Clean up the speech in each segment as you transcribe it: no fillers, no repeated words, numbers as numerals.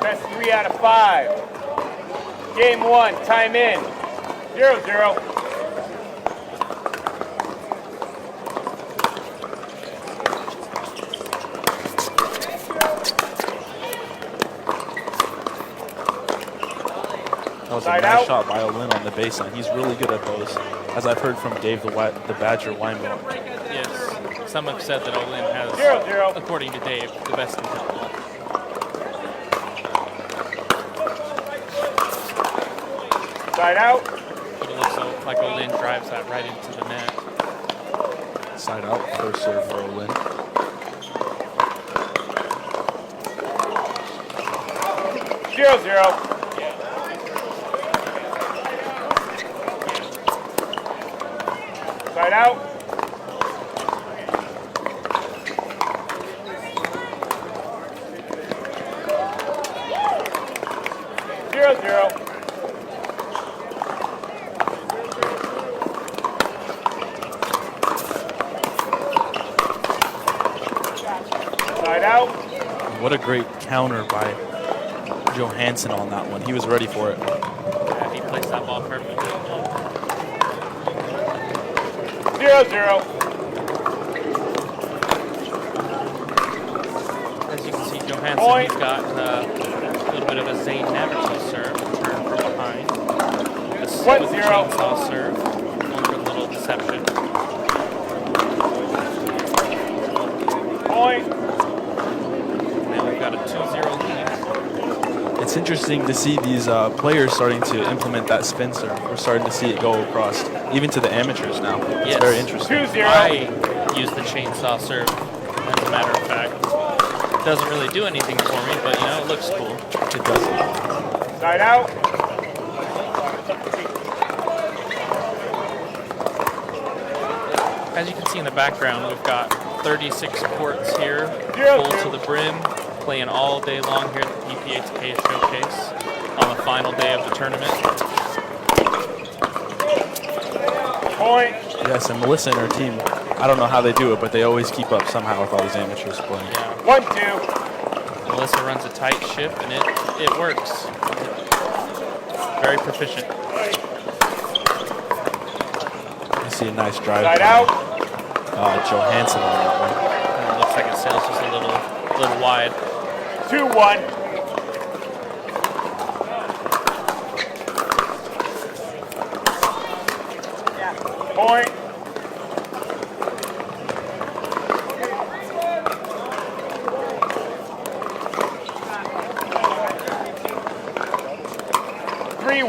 Best 3 out of 5. Game 1, time in. 0-0. That was a nice shot by Olin on the baseline. He's really good at those, as I've heard from Dave the Badger Weinberg. Yes, some have said that Olin has, 0-0. according to Dave, the best in pickleball. Side out. But it looks like Olin drives that right into the net. Side out, first serve for Olin. 0-0. Side out. Zero, zero. Side out. What a great counter by Johansson on that one. He was ready for it. Yeah, he placed that ball perfectly. 0-0. As you can see, Johansson, he's got a little bit of a Zane Naverty serve, turn from behind. With the chainsaw serve, going for a little deception. Point. Now we've got a 2-0 lead. It's interesting to see these players starting to implement that spin serve. We're starting to see it go across, even to the amateurs now. It's Yes. very interesting. 2-0. I use the chainsaw serve, as a matter of fact. It doesn't really do anything for me, but you know, it looks cool. It does. Side out. As you can see in the background, we've got 36 courts here, full to the brim, playing all day long here at the PPA Takeya Showcase on the final day of the tournament. Point. Yes, and Melissa and her team, I don't know how they do it, but they always keep up somehow with all these amateurs playing. Yeah. 1-2. Melissa runs a tight ship, and it works. Very proficient. You see a nice drive. Side out. Johansson on that one. And it looks like it sails just a little wide. 2-1. Point.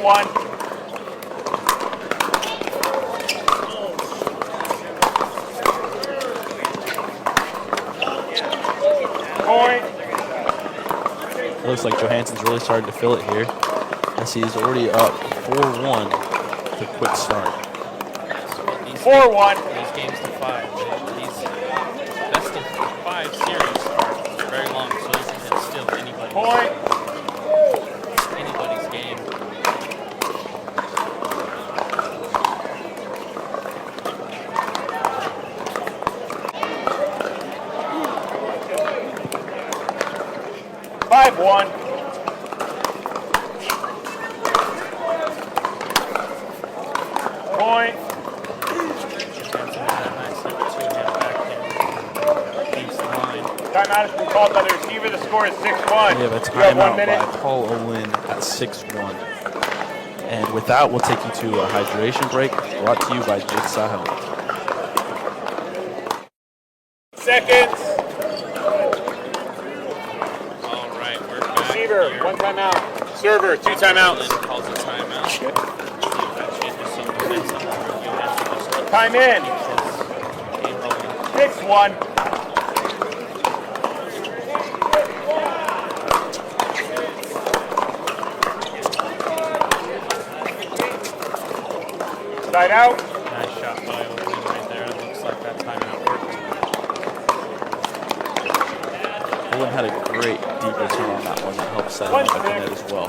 One. Point. It looks like Johansson's really starting to feel it here, as he's already up 4-1 with a quick start. 4-1. These games to 5. These best of 5 series are very long, so this is still anybody's. Point. Anybody's game. One. Point. Timeout has been called by the receiver. The score is 6-1. We have a timeout by Paul Olin at 6-1. And with that, we'll take you to a hydration break brought to you by Jigsaw Health. Seconds. All right, we're back. Receiver, here. 1 timeout. Server, 2 timeouts. Olin calls a timeout. See if that changes some momentum. Time in. Game rolling. 6-1. Side out. Nice shot by Olin right there. It looks like that timeout worked. Olin had a great deep return on that one that helped set him up at the net as well.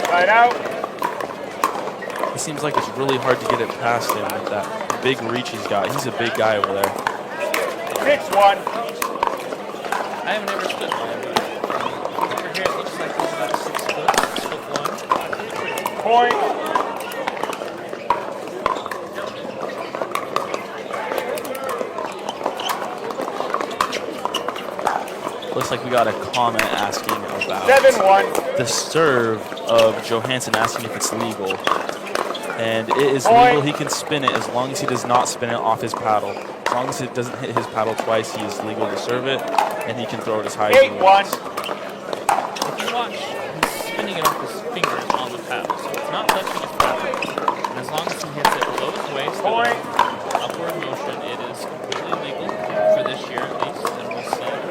Side out. The seems like it's really hard to get it past him with that big reach he's got. He's a big guy over there. 6-1. I haven't ever stood by him, but over here it looks like he's about 6'1". Point. Looks like we got a comment asking about 7-1. the serve of Johansson, asking if it's legal. And it is legal. He can spin it as long as he does not spin it off his paddle. As long as it doesn't hit his paddle twice, he is legal to serve it, and he can throw it as high as he 8-1. wants. If you watch, he's spinning it off his fingers on the paddle, so it's not touching his paddle. And as long as he hits it below his waist, Point. upward motion, it is completely legal for this year at least, and we'll see if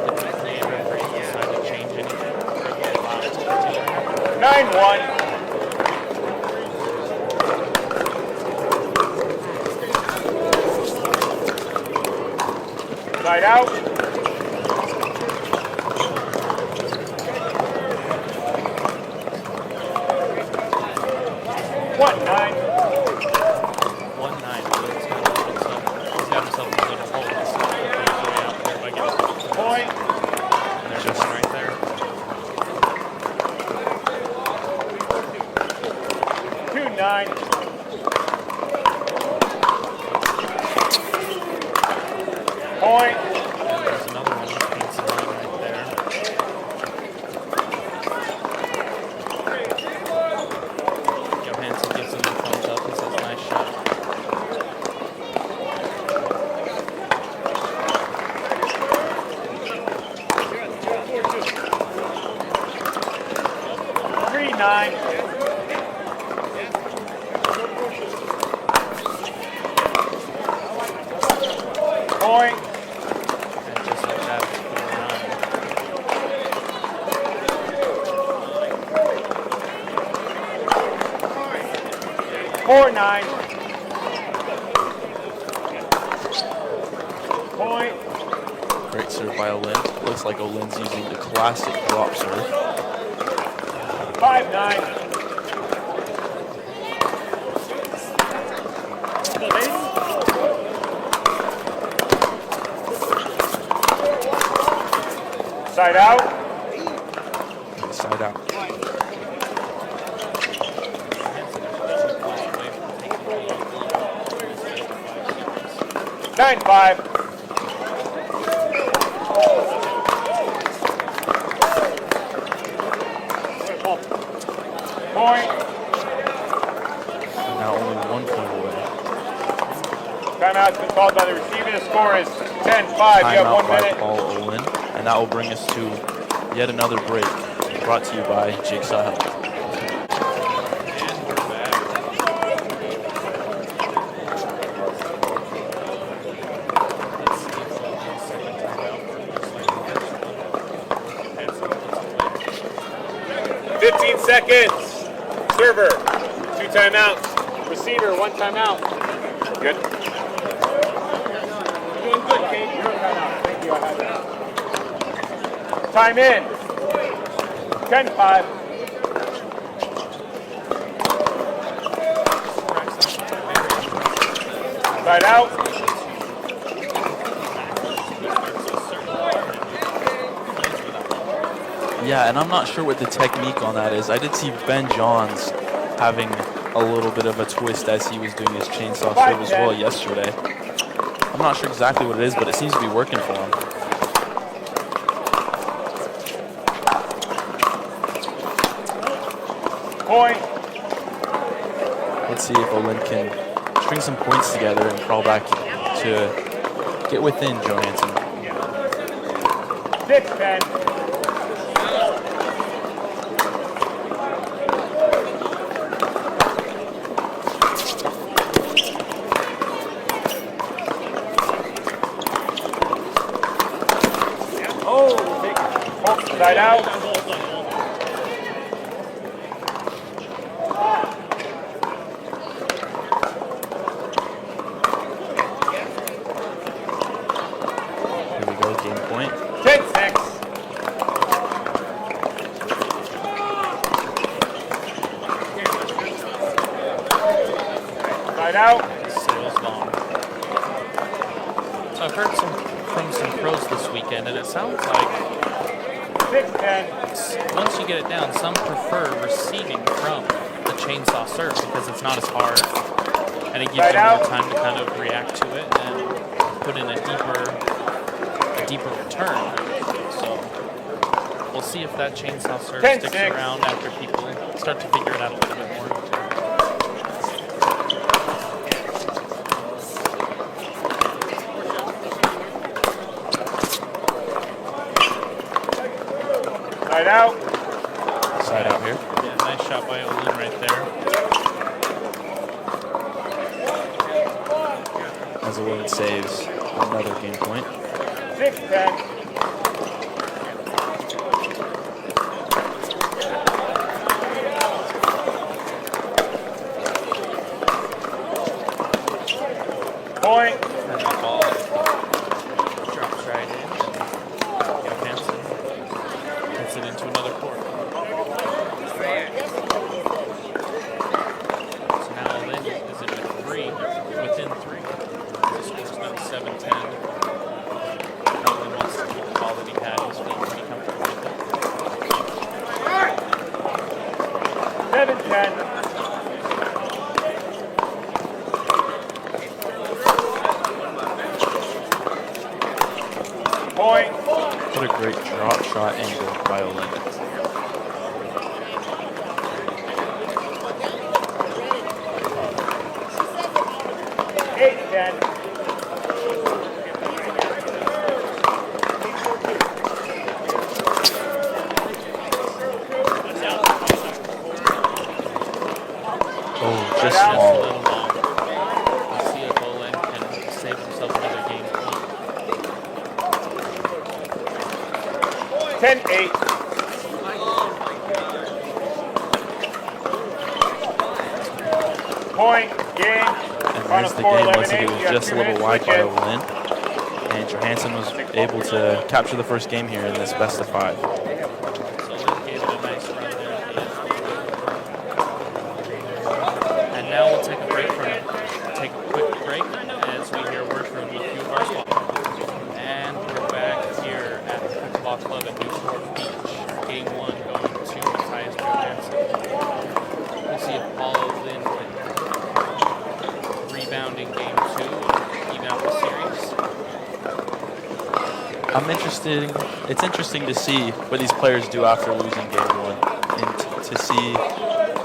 the Takeya referees decide to change anything or if they allow it to continue. 9-1. Side out. 1-9. He's got himself a little hole. He's way out there by getting Point. and there's just one right there. 2-9. Point. There's another one with Pizza right there. Johansson gives him the thumbs up and says, nice shot. Three-9. Point. And just like that, it's 4-9. Point. Great serve by Olin. Looks like Olin's using the classic drop serve. 5-9. Side out. Side out. 9-5. Point. And now only 1 point away. Timeout's been called by the receiver. The score is 10-5. You have Timeout 1 by minute. Paul Olin. And that will bring us to yet another break, brought to you by Jigsaw Health. And we're back. Let's see if the second timeout looks like the first one. 15 seconds. Server, 2 timeouts. Receiver, 1 timeout. Good. Doing good, Kate. You're a timeout. Thank you. I had that. Time in. 10-5. Side out. Yeah, and I'm not sure what the technique on that is. I did see Ben Johns having a little bit of a twist as he was doing his chainsaw serve as well yesterday. I'm not sure exactly what it is, but it seems to be working for him. Point. Let's see if Olin can string some points together and crawl back to get within Johansson. 6-10. Side out. Here we go, game point. 10-6. Side out. Sails long. So I've heard from some pros this weekend, and it sounds like 6-10. once you get it down, some prefer receiving from the chainsaw serve because it's not as hard, and it gives you more time to kind of react to it and put in a deeper return. So we'll see if that chainsaw serve sticks around after people start to figure it out a little bit more. Side out. Side out here. Yeah, nice shot by Olin right there. As Olin saves another game point. 6-10. Point. And the ball drops right in. Johansson gets it into another court. So now Olin is in with three, within three. The score's now 7-10. Olin wants to keep the ball that he had. He's being pretty comfortable with it. 7-10. Point. What a great drop shot angle by Olin. Oh, just Just a small. little long. Let's see if Olin can save himself another game point. 10-8. Point. Game. And Final there's the score game. 11-8. Once again, it You was have just 2 a little minutes wide to by get. Olin. And Johansson was able to capture the first game here in this best of 5. So Olin gave it a nice run there at the end. And now we'll take a break take a quick break as we hear word from a few of our sponsors. And we're back here at the Pickleball Club in Newport Beach. Game 1 going to Mattias Johansson. We'll see if Paul Olin can rebound in Game 2 and even out the series. It's interesting to see what these players do after losing game 1 and to see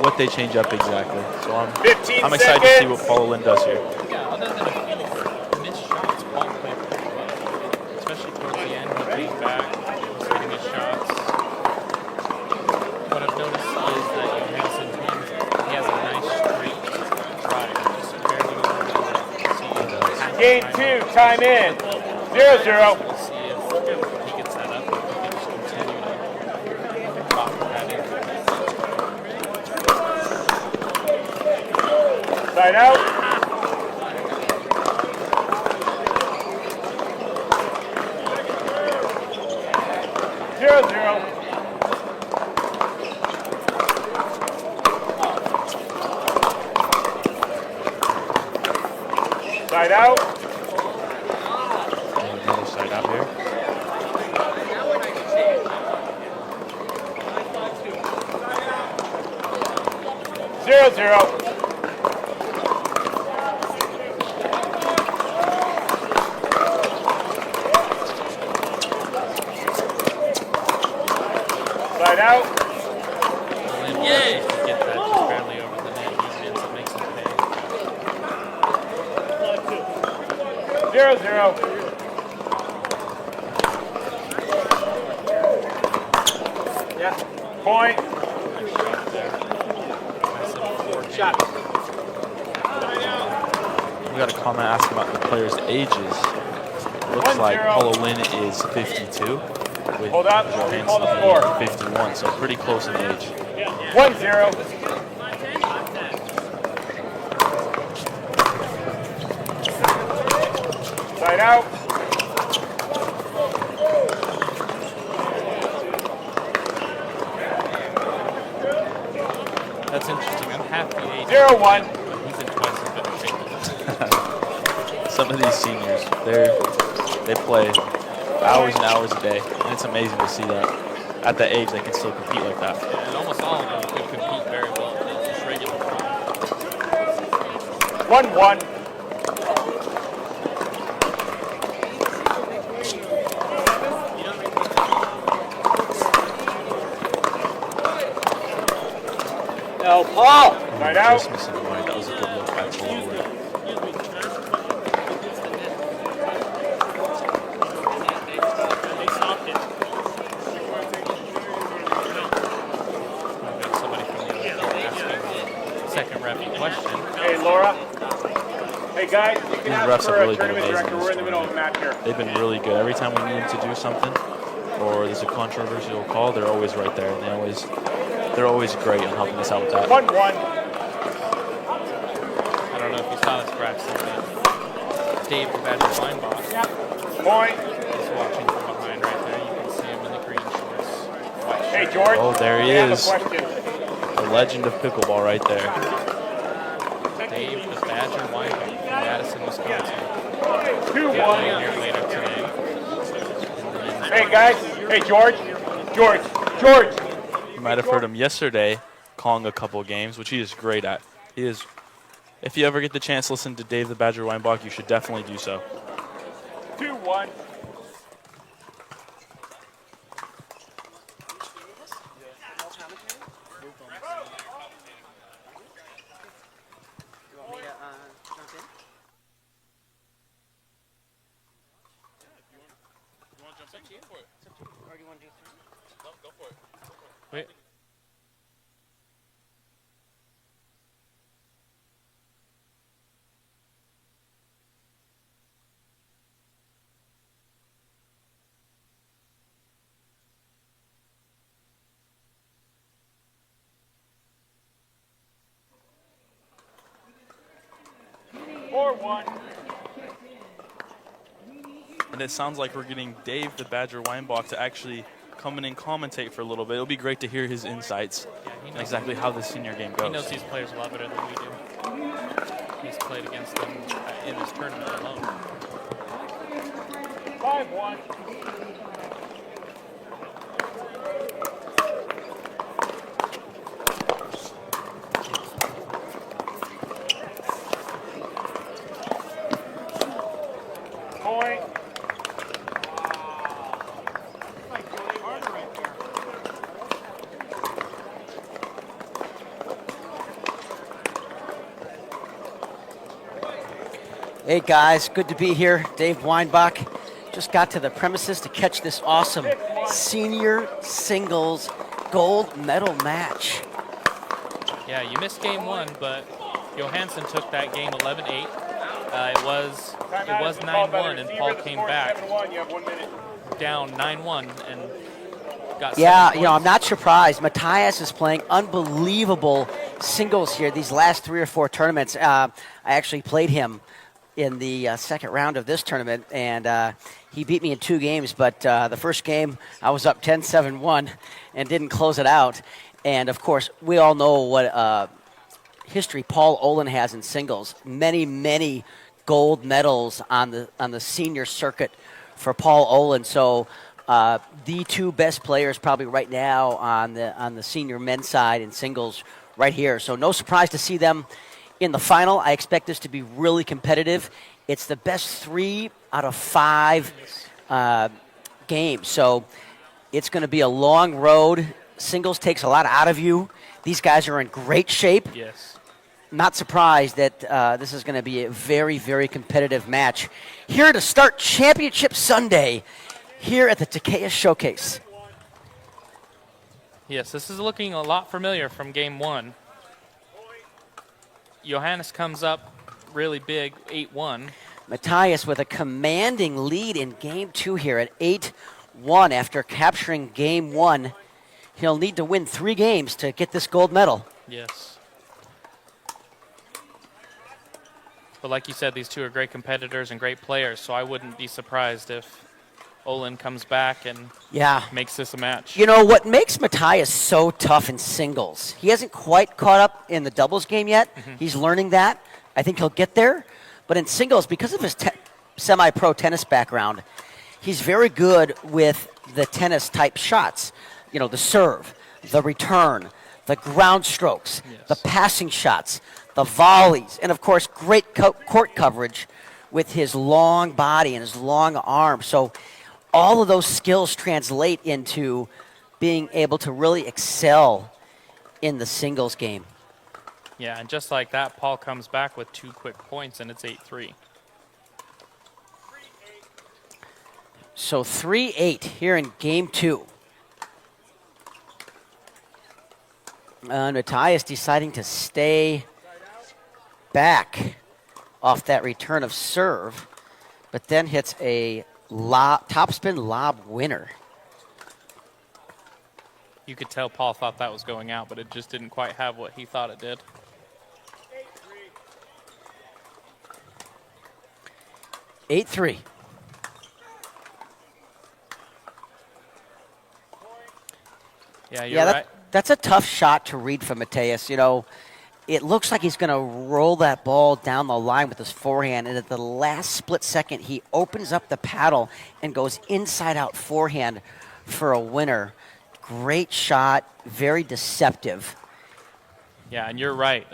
what they change up exactly. So I'm excited to see what Paul Olin does here. Yeah, other than a few missed shots, Paul played pretty well. Especially towards the end, he came back, was hitting his shots. What I've noticed is that Johansson, he has a nice straight drive, just barely moving. Game 2, time in. 0-0. We'll see if he gets that up, if he can just continue to rock that in. Side out. Zero. Side out. And another side out here. 0-0. Side out. Olin Yay! Get that just barely over the net. Johansson makes him pay. 0-0. Yeah. Point. Nice shot there. Nice little 4 shot. We got a comment asking about the players' ages. It looks like Paul Olin is 52. With Hold up. Recall the score. Johansson 51, so pretty close in age. 1-0. Side out. That's interesting. I'm half the age. 0-1. But he's in twice as good a shape these seniors, they play hours and hours a day, and it's amazing to see that at that age they can still compete like that. Yeah, and almost all of them could compete very well at just regular time. 1-1. No, Paul! Right out. Just missing white. That was a good look by Paul. They stopped it. I've got somebody from the other court asking the second ref a question. Hey, Laura. Hey, guys, you can These ask refs for have a really been tournament amazing director. this We're in the middle of a match here. They've been really good. Every time we need them to do something, or there's a controversial call, they're always right there, and they're always great on helping us out with that. 1-1. I don't know if you saw this, Braxton, but Dave the Badger Weinbach Point. is watching from behind right there. You can see him in the green shorts. White Hey, shirt. George. Oh, there he we have a is. question. The legend of pickleball right there. Dave the Badger Weinbach from Madison, Wisconsin. 2-1. Playing here later today. Hey, guys. Hey, George. George. You might have heard him yesterday calling a couple games, which he is great at. He is. If you ever get the chance to listen to Dave the Badger Weinbach, you should definitely do so. 2-1. Wait. And it sounds like we're getting Dave the Badger Weinbach to actually come in and commentate for a little bit. It'll be great to hear his insights He on knows, exactly how the senior game goes. he knows these players a lot better than we do. He's played against them in this tournament alone. 5-1. Point. Hey guys, good to be here. Dave Weinbach. Just got to the premises to catch this awesome senior singles gold medal match. Yeah, you missed game one, but Johansson took that game 11-8. It was 9-1, and Paul came back 7-1. You have 1 minute. down 9-1 and got Yeah, 7 you know, I'm points. not surprised. Mattias is playing unbelievable singles here these last 3 or 4 tournaments. I actually played him in the second round of this tournament, and he beat me in 2 games. But the first game, I was up 10-7-1 and didn't close it out. And, of course, we all know what history Paul Olin has in singles. Many gold medals on the senior circuit for Paul Olin. So the 2 best players probably right now on the senior men's side in singles right here. So no surprise to see them in the final. I expect this to be really competitive. It's the best 3 out of 5 games. So it's going to be a long road. Singles takes a lot out of you. These guys are in great shape. Yes. Not surprised that this is going to be a very competitive match. Here to start Championship Sunday here at the Takeya Showcase. Yes, this is looking a lot familiar from game one. Johannes comes up really big, 8-1. Mattias with a commanding lead in game 2 here at 8-1 after capturing game 1. He'll need to win 3 games to get this gold medal. Yes. But like you said, these 2 are great competitors and great players, so I wouldn't be surprised if Olin comes back and makes this a match. You know, what makes Mattias so tough in singles, he hasn't quite caught up in the doubles game yet. He's learning that. I think he'll get there. But in singles, because of his semi-pro tennis background, he's very good with the tennis-type shots. You know, the serve, the return, the ground strokes, Yes. the passing shots, the volleys, and, of course, great court coverage with his long body and his long arm. So all of those skills translate into being able to really excel in the singles game. Yeah, and just like that, Paul comes back with 2 quick points, and it's 8-3. So 3-8 here in game 2. Mattias deciding to stay back off that return of serve, but then hits a topspin lob winner. You could tell Paul thought that was going out, but it just didn't quite have what he thought it did. 8-3. Yeah, you're right. That's a tough shot to read from Mattias. You know, it looks like he's going to roll that ball down the line with his forehand, and at the last split second, he opens up the paddle and goes inside-out forehand for a winner. Great shot, very deceptive. Yeah, and you're right.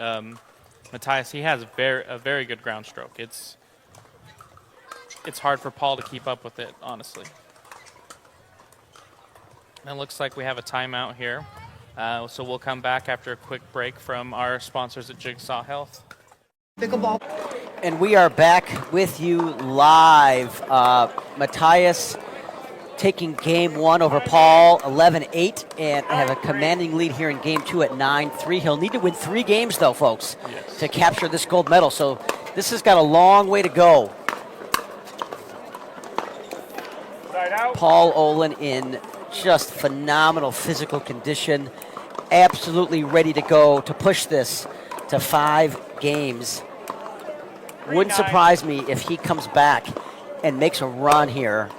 Mattias, he has a very good ground stroke. It's hard for Paul to keep up with it, honestly. And it looks like we have a timeout here. So we'll come back after a quick break from our sponsors at Jigsaw Health. Pickleball. And we are back with you live. Mattias taking game 1 over Paul, 11-8, and have a commanding lead here in game 2 at 9-3. He'll need to win 3 games, though, folks, Yes. to capture this gold medal. So this has got a long way to go. Side out. Paul Olin in just phenomenal physical condition, absolutely ready to go to push this to 5 games. Wouldn't surprise me if he comes back and makes a run here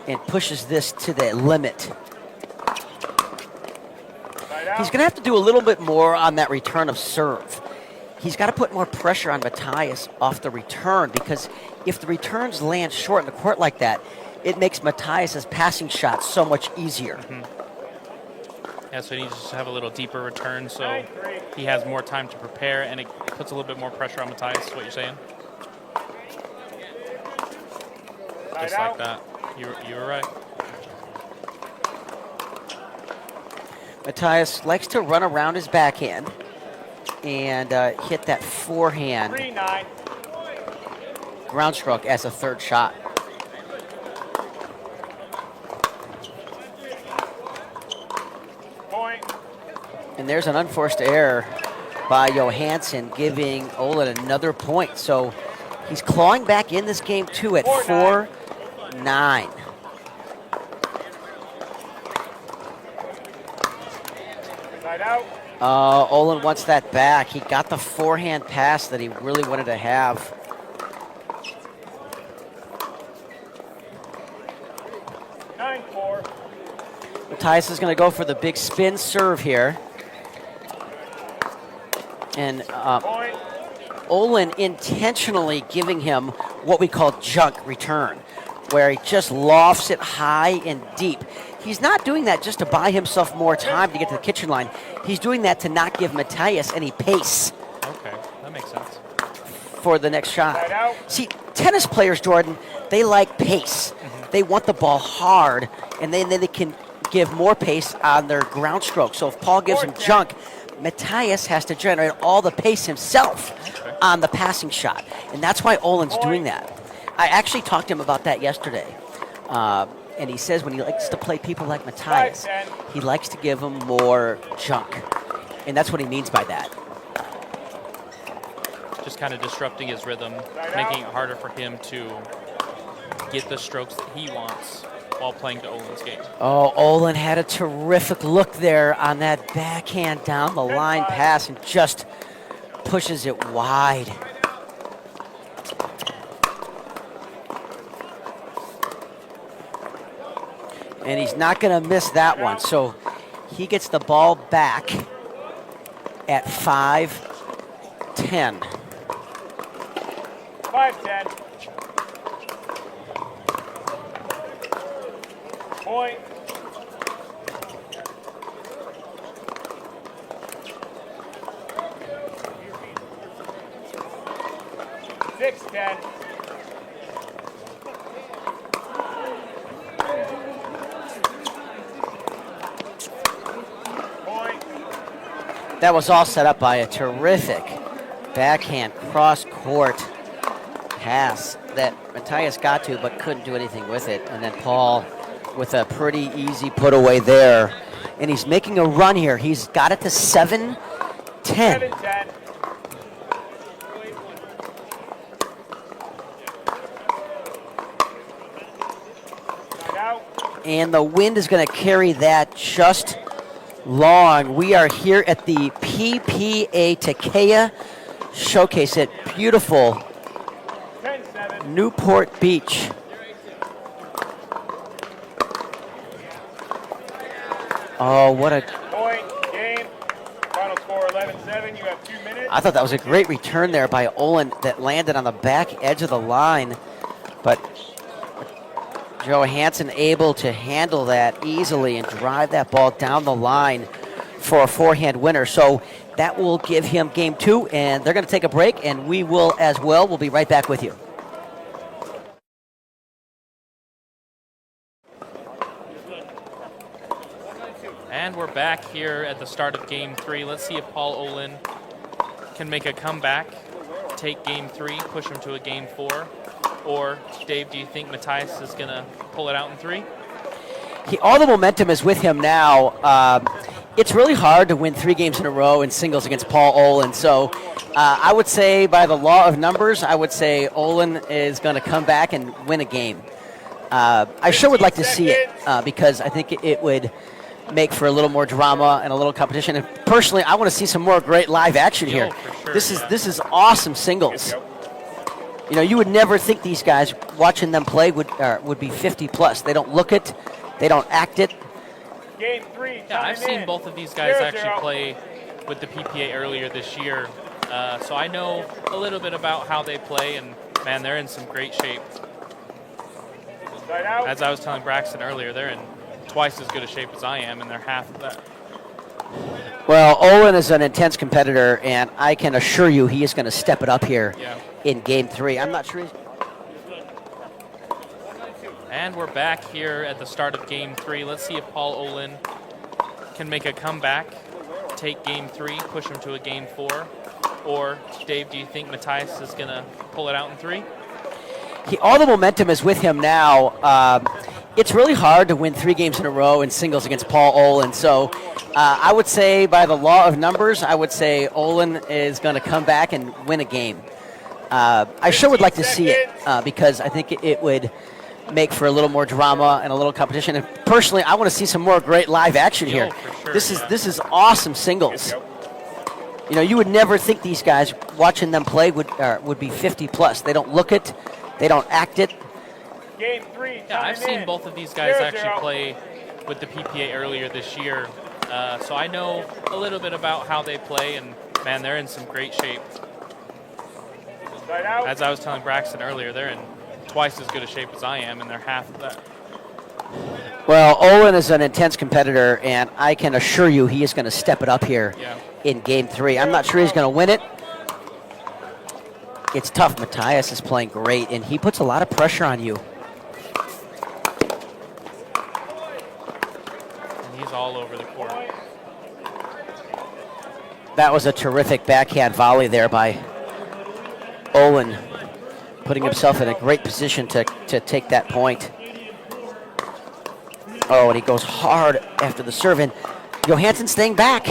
and pushes this to the limit. Side out. He's going to have to do a little bit more on that return of serve. He's got to put more pressure on Mattias off the return, because if the returns land short in the court like that, it makes Mattias' passing shots so much easier. Yeah, so he needs to have a little deeper return so he has more time to prepare, and it puts a little bit more pressure on Mattias, is what you're saying? Side Just out. like that. You were right. Mattias likes to run around his backhand and hit that forehand 3-9. ground stroke as a third shot. Point. And there's an unforced error by Johansson, giving Olin another point. So he's clawing back in this game 2 at 4-9. Side out. Olin wants that back. He got the forehand pass that he really wanted to have. Mattias is going to go for the big spin serve here. And Point. Olin intentionally giving him what we call junk return, where he just lofts it high and deep. He's not doing that just to buy himself more time to get to the kitchen line. He's doing that to not give Mattias any pace Okay, that makes sense. for the next Side shot. out. See, tennis players, Jordan, they like pace. They want the ball hard, and then they can give more pace on their ground stroke. So if Paul gives him junk, Mattias has to generate all the pace himself on the passing shot. And that's why Olin's doing that. I actually talked to him about that yesterday. And he says when he likes to play people like Mattias, 5-10. he likes to give them more junk. And that's what he means by that. Just kind of disrupting his rhythm, making it harder for him to get the strokes that he wants while playing to Olin's game. Oh, Olin had a terrific look there on that backhand down the line pass and just pushes it wide. And he's not going to miss that one. So he gets the ball back at 5-10. 5-10. Point. 6-10. Point. That was all set up by a terrific backhand cross-court pass that Mattias got to but couldn't do anything with it. And then Paul with a pretty easy put away there. And he's making a run here. He's got it to 7-10. 7-10. And the wind is going to carry that just long. We are here at the PPA Takeya Showcase at beautiful 10-7. Newport Beach. Oh, what a... Point. Game. Final score 11-7. You have 2 minutes. I thought that was a great return there by Olin that landed on the back edge of the line. But Johansson able to handle that easily and drive that ball down the line for a forehand winner. So that will give him game 2, and they're going to take a break, and we will as well. We'll be right back with you. And we're back here at the start of game 3. Let's see if Paul Olin can make a comeback, take game 3, push him to a game 4. Or, Dave, do you think Mattias is going to pull it out in 3? All the momentum is with him now. It's really hard to win 3 games in a row in singles against Paul Olin. So I would say by the law of numbers, I would say Olin is going to come back and win a game. I sure would like to see it because I think it would make for a little more drama and a little competition. And personally, I want to see some more great live action here. For sure, This is awesome singles. You know, you would never think these guys, watching them play, would be 50 plus. They don't look it, they don't act it. Game 3. Yeah, I've seen both of these guys actually play with the PPA earlier this year, so I know a little bit about how they play, and man, they're in some great shape. As I was telling Braxton earlier, they're in twice as good a shape as I am, and they're half of that. Well, Olin is an intense competitor, and I can assure you he is going to step it up here in game 3. I'm not sure. And we're back here at the start of game 3. Let's see if Paul Olin can make a comeback, take game 3, push him to a game 4. Or, Dave, do you think Mattias is going to pull it out in 3? All the momentum is with him now. It's really hard to win 3 games in a row in singles against Paul Olin. So I would say by the law of numbers, I would say Olin is going to come back and win a game. I sure would like to see it because I think it would make for a little more drama and a little competition. And personally, I want to see some more great live action here. For sure, This is awesome singles. You know, you would never think these guys, watching them play, would be 50 plus. They don't look it, they don't act it. Game 3. Yeah, I've seen both of these guys actually play with the PPA earlier this year, so I know a little bit about how they play, and man, they're in some great shape. As I was telling Braxton earlier, they're in twice as good a shape as I am, and they're half of that. Well, Olin is an intense competitor, and I can assure you he is going to step it up here in game 3. I'm not sure he's going to win it. It's tough. Mattias is playing great, and he puts a lot of pressure on you. And he's all over the court. That was a terrific backhand volley there by Olin, putting himself in a great position to take that point. Oh, and he goes hard after the serve, and Johansson staying back.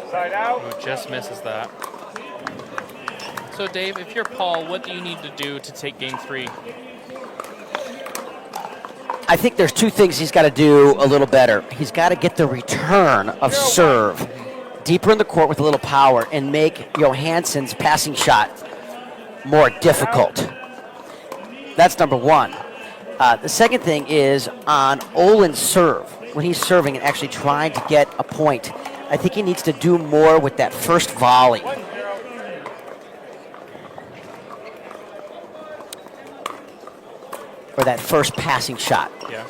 Side out. Who just misses that. So, Dave, if you're Paul, what do you need to do to take game 3? I think there's 2 things he's got to do a little better. He's got to get the return of serve deeper in the court with a little power and make Johansson's passing shot more difficult. That's number 1. The second thing is on Olin's serve. When he's serving and actually trying to get a point, I think he needs to do more with that first volley. or that first passing shot. Yeah.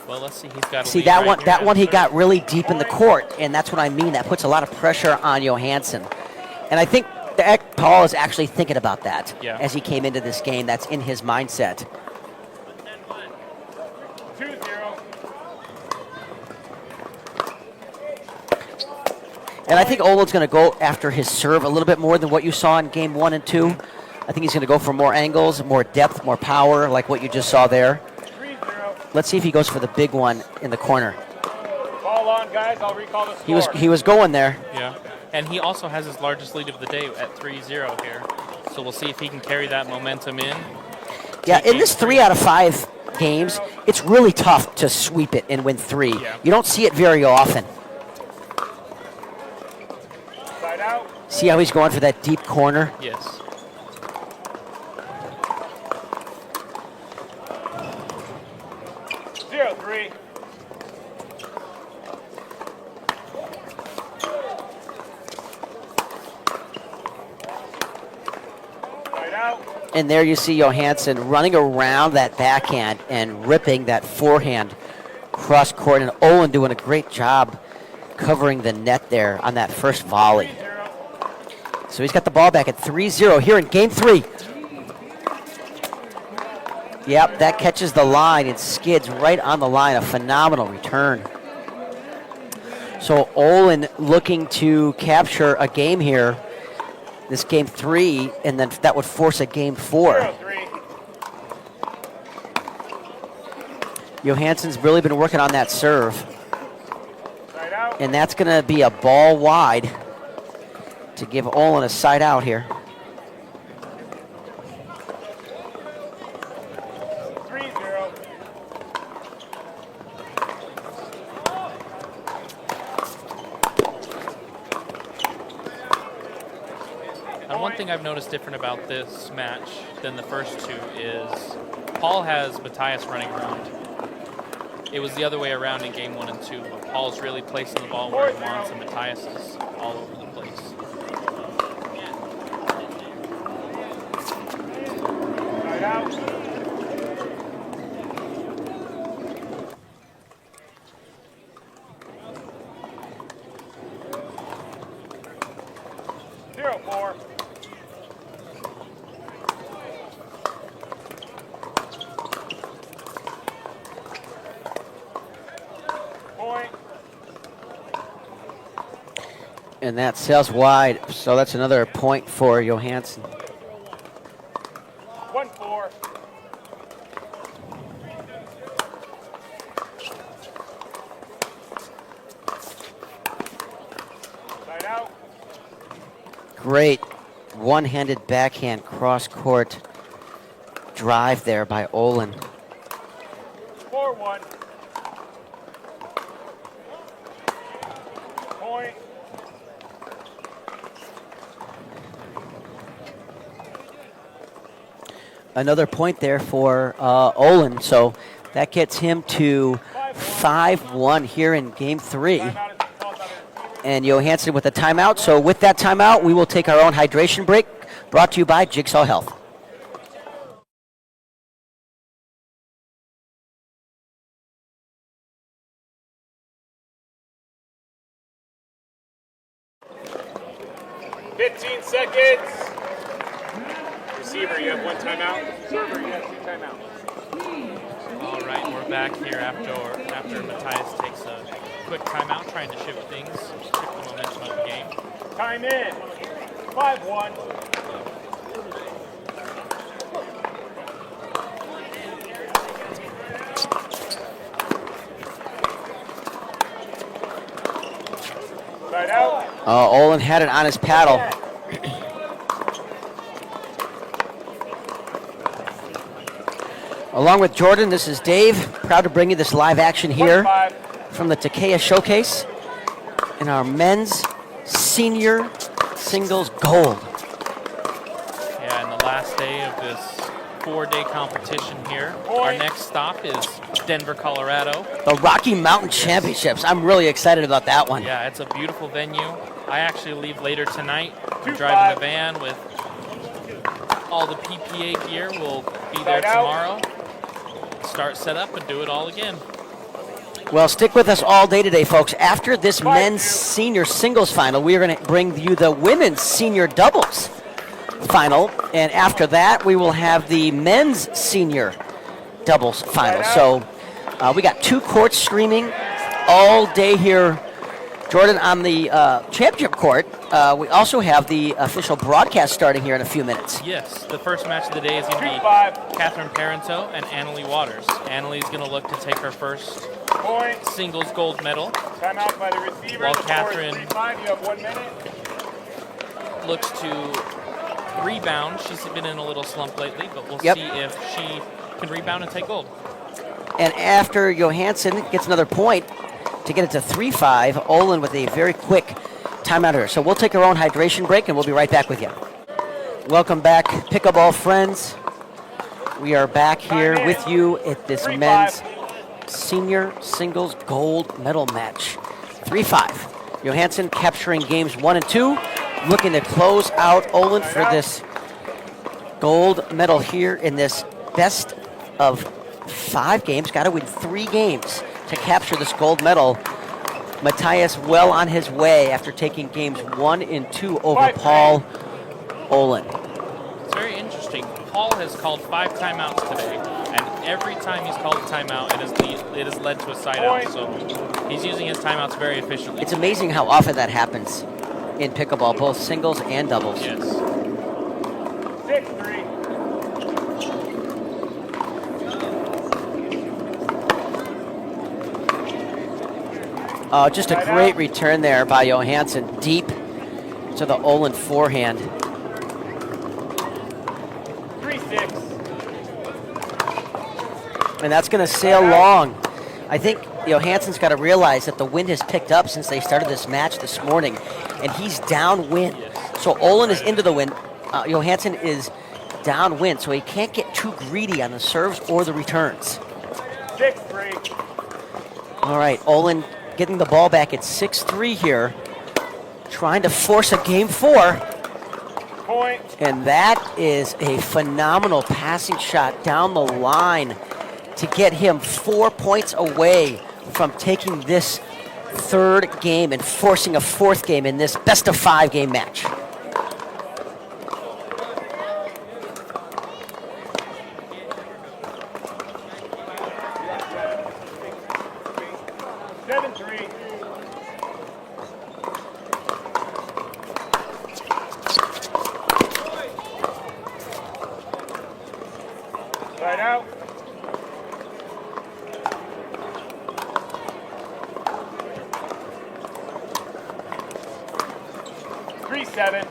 Well, let's see. He's got a See lead that right one? here That at one he third. got really deep in the court, and that's what I mean. That puts a lot of pressure on Johansson, and I think that Paul is actually thinking about that as he came into this game. That's in his mindset. 2-0. And I think Olin's going to go after his serve a little bit more than what you saw in game 1 and 2. I think he's going to go for more angles, more depth, more power, like what you just saw there. 3-0. Let's see if he goes for the big one in the corner. Ball on, guys. I'll recall the score. He was going there. Yeah. And he also has his largest lead of the day at 3-0 here. So we'll see if he can carry that momentum in. Yeah, in this 3 out of 5 games, it's really tough to sweep it and win 3. Yeah. You don't see it very often. Side out. See how he's going for that deep corner? Yes. Zero, 3. Side out. And there you see Johansson running around that backhand and ripping that forehand cross court. And Olin doing a great job covering the net there on that first volley. 3-0. So he's got the ball back at 3-0 here in game 3. Yep, that catches the line. It skids right on the line. A phenomenal return. So Olin looking to capture a game here. This game 3, and then that would force a game 4. 0-3. Johansson's really been working on that serve. Side out. And that's going to be a ball wide to give Olin a side out here. 3-0. And one thing I've noticed different about this match than the first 2 is Paul has Mattias running around. It was the other way around in game 1 and 2, but Paul's really placing the ball where he wants, and Mattias is all over the place. Side out. Zero, 4. Point. And that sails wide, so that's another point for Johansson. 1-4. Side out. Great one-handed backhand cross-court drive there by Olin. 4-1. Point. Another point there for Olin, so that gets him to 5-1 here in game 3. Timeout is called by the receiver. And Johansson with a timeout. So with that timeout, we will take our own hydration break, brought to you by Jigsaw Health. $15 seconds. Receiver, you have 1 timeout. Server, you have 2 timeouts. All right, we're back here after Mattias takes a quick timeout, trying to shift things, shift the momentum of the game. Time in. 5-1. Side out. Olin had it on his paddle. Along with Jordan, this is Dave. Proud to bring you this live action here 1-5. from the Takeya Showcase in our men's senior singles gold. Yeah, and the last day of this 4-day competition here. Our next stop is Denver, Colorado. The Rocky Mountain Championships. I'm really excited about that one. Yeah, it's a beautiful venue. I actually leave later tonight. I'm 2-5. driving the van with all the PPA gear. We'll be there Side out. tomorrow. start, set up, and do it all again. Well, stick with us all day today, folks. After this men's senior singles final, we are going to bring you the women's senior doubles final. And after that, we will have the men's senior doubles final. So we got 2 courts streaming all day here, Jordan, on the championship court. We also have the official broadcast starting here in a few minutes. Yes, the first match of the day is going to be Catherine Parento and Annalie Waters. Annalie's going to look to take her first singles gold medal. Timeout by the receiver. While The score is Catherine 3-5. You have 1 minute. looks to rebound. She's been in a little slump lately, but we'll see if she can rebound and take gold. And after Johansson gets another point to get it to 3-5, Olin with a very quick timeout here. So we'll take our own hydration break, and we'll be right back with you. Welcome back, pickleball friends. We are back here with you at this men's senior singles gold medal match. 3-5. Johansson capturing games 1 and 2, looking to close out Olin for this gold medal here in this best of 5 games. Got to win 3 games to capture this gold medal. Mattias well on his way after taking games 1 and 2 over Paul Olin. It's very interesting. Paul has called 5 timeouts today, and every time he's called a timeout, it has led to a side out. So he's using his timeouts very efficiently. It's amazing how often that happens in pickleball, both singles and doubles. Yes. 6-3. Just a great return there by Johansson, deep to the Olin forehand. 3-6. And that's going to sail long. I think Johansson's got to realize that the wind has picked up since they started this match this morning, and he's downwind. So Olin is into the wind. Johansson is downwind, so he can't get too greedy on the serves or the returns. 6-3. All right, Olin getting the ball back at 6-3 here, trying to force a game 4. Point. And that is a phenomenal passing shot down the line to get him 4 points away from taking this 3rd game and forcing a 4th game in this best of 5 game match. Side out. Three, 7.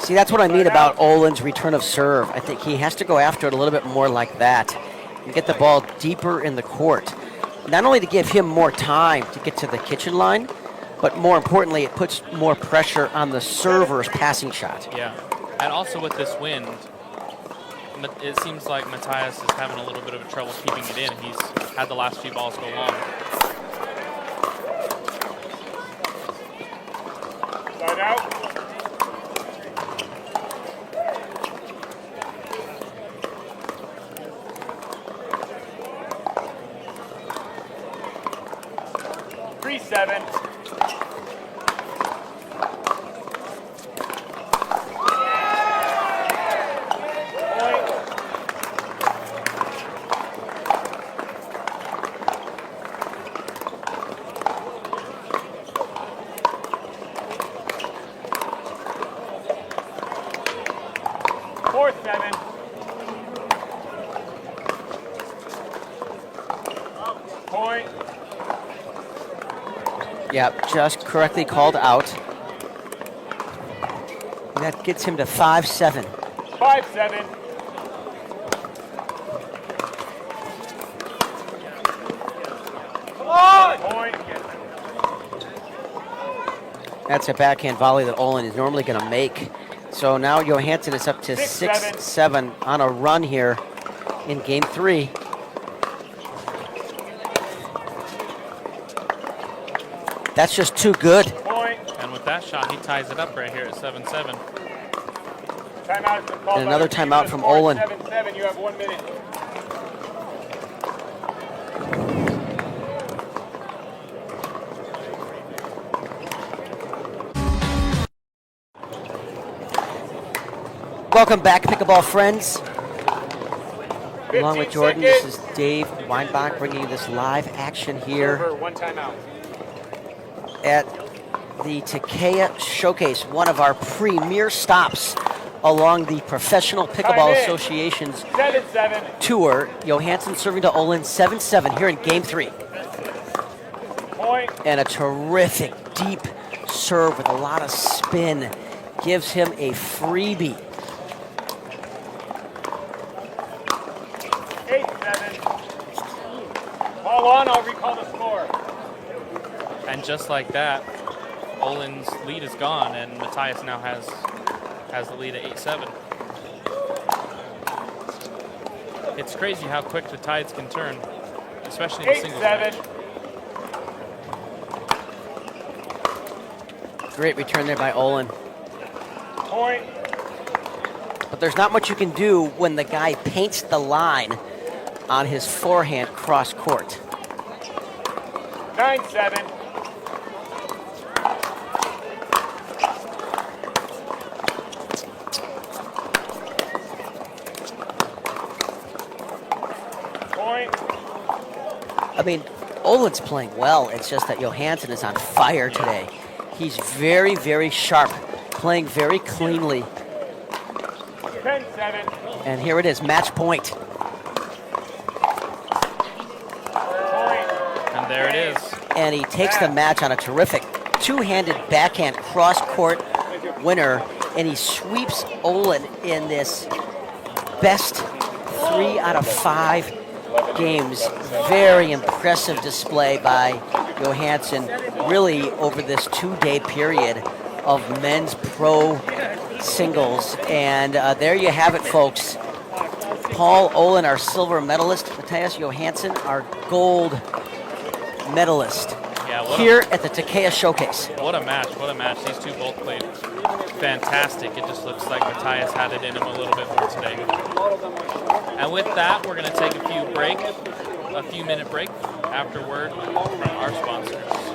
See, that's what I mean about Olin's return of serve. I think he has to go after it a little bit more like that and get the ball deeper in the court. Not only to give him more time to get to the kitchen line, but more importantly, it puts more pressure on the server's passing shot. Yeah, and also with this wind, it seems like Mattias is having a little bit of trouble keeping it in. He's had the last few balls go long. Side out. Three, 7. Yep, just correctly called out. And that gets him to 5-7. 5-7. Come on! Point. That's a backhand volley that Olin is normally going to make. So now Johansson is up to 6-7 on a run here in game 3. That's just too good. Point. And with that, that shot, he ties it up right here at 7-7. Timeout has been called. And another by the timeout team. from Score Olin. 7-7. You have 1 minute. Welcome back, Pickleball friends. Along with 15 Jordan, this seconds. is Dave Weinbach bringing you this live action here Server, 1 timeout. at the Takeya Showcase, one of our premier stops along the Professional Pickleball Time in. Association's 7-7. tour. Johansson serving to Olin 7-7 here in game 3. Point. And a terrific deep serve with a lot of spin gives him a freebie. 8-7. Ball on. I'll recall the score. And just like that, Olin's lead is gone, and Mattias now has the lead at 8-7. It's crazy how quick the tides can turn, especially in the singles match. 8-7. Great return there by Olin. Point. But there's not much you can do when the guy paints the line on his forehand cross court. 9-7. Point. I mean, Olin's playing well. It's just that Johansson is on fire today. He's very, very sharp, playing very cleanly. 10-7. And here it is, match point. Point. And there it is. And he takes the match on a terrific two-handed backhand cross-court winner. And he sweeps Olin in this best 3 out of 5 games. Very impressive display by Johansson, really over this 2-day period of men's pro singles. And there you have it, folks. Paul Olin, our silver medalist. Mattias Johansson, our gold medalist. Yeah, Here at the Takeya Showcase. What a match, what a match. These two both played fantastic. It just looks like Mattias had it in him a little bit more today. And with that, we're going to take a few minute break after word from our sponsors.